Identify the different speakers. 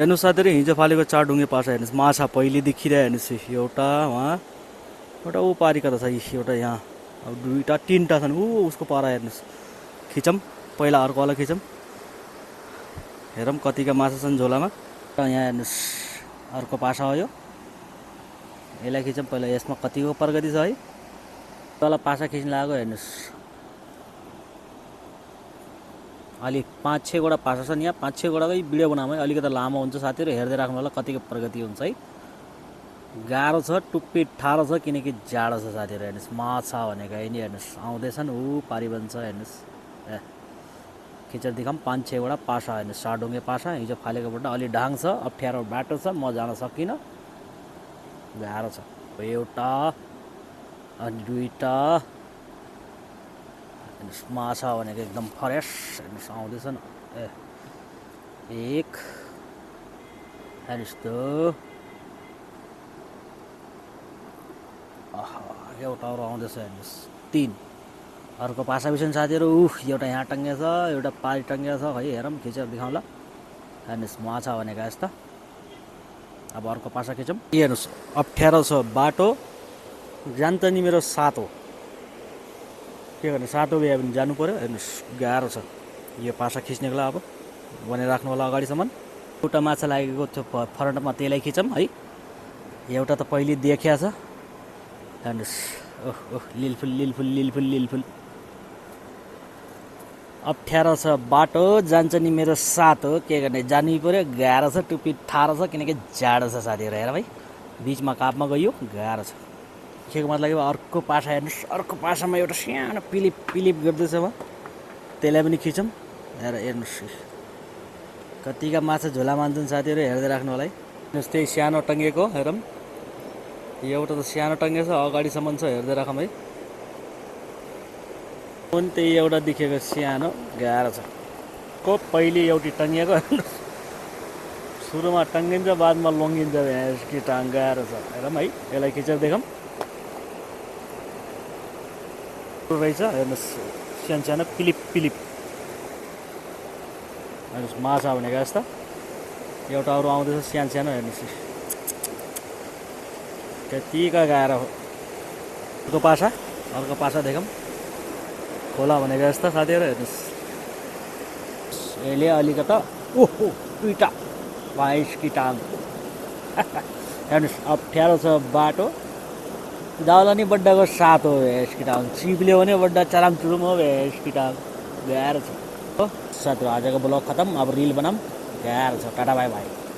Speaker 1: हेर्नु साथीहरू हिजो फालेको 4 ढुङ्गे पासा हेर्नुहोस् माछा पहिले देखिरहे हेर्नुहोस् एउटा वहाँ एउटा ऊ पारिका त छ एउटा यहाँ अब दुईटा तीनटा छन् उसको पारा हेर्नुहोस् खिचौँ पहिला अर्कोवाला खिचौँ हेरौँ कतिका माछा छन् झोलामा यहाँ हेर्नुहोस् अर्को पासा हो यो यसलाई खिचौँ पहिला यसमा कतिको प्रगति छ है तल पासा खिच्न लागेको हेर्नुहोस् अलि 5-6 वटा पासा छन् यहाँ 5-6 वटाकै भिडियो बनाऊँ है अलिकति लामो हुन्छ साथीहरू हेर्दै राख्नु होला कतिको प्रगति हुन्छ है गाह्रो छ टुप्पी ठाडो छ किनकि जाडो छ साथीहरू हेर्नुहोस् माछा भनेको है नि हेर्नुहोस् आउँदैछन् पारी बन्छ हेर्नुहोस् खिचेर देखाऊँ 5-6 वटा पासा हेर्नुहोस् 4 ढुङ्गे पासा हिजो फालेकोबाट अलि डाङ छ अप्ठ्यारो बाटो छ म जान सकिनँ गाह्रो छ एउटा अनि दुईटा हेर्नुहोस् माछा भनेको एकदम फ्रेस हेर्नुहोस् आउँदैछन् एक हेर्नुहोस् त एउटा अरू आउँदैछ हेर्नुहोस् 3 अर्को पासा बिछन् साथीहरू एउटा यहाँ टङ्गे छ एउटा पारी टङ्गे छ है हेरौँ खिचेर देखाउँला हेर्नुहोस् माछा भनेको यस्ता अब अर्को पासा खिचौँ हेर्नुहोस् अप्ठ्यारो छ बाटो जान्छ नि मेरो सातो के गर्ने सातो बिहा पनि जानु पर्यो हेर्नुहोस् गाह्रो छ यो पासा खिच्नेको लागि अब बनाइ राख्नु होला अगाडिसम्म एउटा माछा लागेको थियो फरन्टमा त्यसलाई खिचौँ है एउटा त पहिले देखिया छ हेर्नुहोस् ओह लिलफुल लिलफुल लिलफुल लिलफुल अप्ठ्यारो छ बाटो जान्छ नि मेरो सातो के गर्ने जानु पर्यो गाह्रो छ टुप्पी ठाडो छ किनकि जाडो छ साथीहरू हेर भाइ बिचमा कापमा गयो गाह्रो छ के मतलब अर्को पासा हेर्नुहोस् अर्को पासामा एउटा सानो पिलिप पिलिप गर्दैछ म त्यसलाई पनि खिचौँ हेर्नुहोस् कतिका माछा झोला मान्छन् साथीहरू हेर्दै राख्नु होला है हेर्नुहोस् त्यही सानो टङ्गेको हेरौँ एउटा त सानो टङ्गे छ अगाडिसम्म छ हेर्दै राखौँ है पनि त्यही एउटा देखेको सानो गाह्रो छ को पहिले एउटी टङ्गिएको सुरुमा टङ्गिन्छ बादमा लङ्गिन्छ कि टाङ गाह्रो छ हेरौँ है यसलाई खिचेर देखाऊँ रहेछ हेर्नुहोस् सानो सानो पिलिप पिलिप हेर्नुहोस् माछा भनेको यस्ता एउटा अरू आउँदैछ सानो सानो हेर्नुहोस् त्यतिका गाह्रो हो अर्को पासा देखाऊँ खोला भनेको यस्ता साथीहरू हेर्नुहोस् यसले अलिकता ओहो दुईटा 22 कि टाङ हेर्नुहोस् अप्ठ्यारो छ बाटो दाउला नि बड्डाको सात हो यसकी टाङ चिप्ल्यो भने बड्डा चराम चुरुम हो यसकी टाङ गाह्रो छ हो साथीहरू आजको ब्लग खतम अब रिल बनाऊँ गाह्रो छ टाटा बाई बाई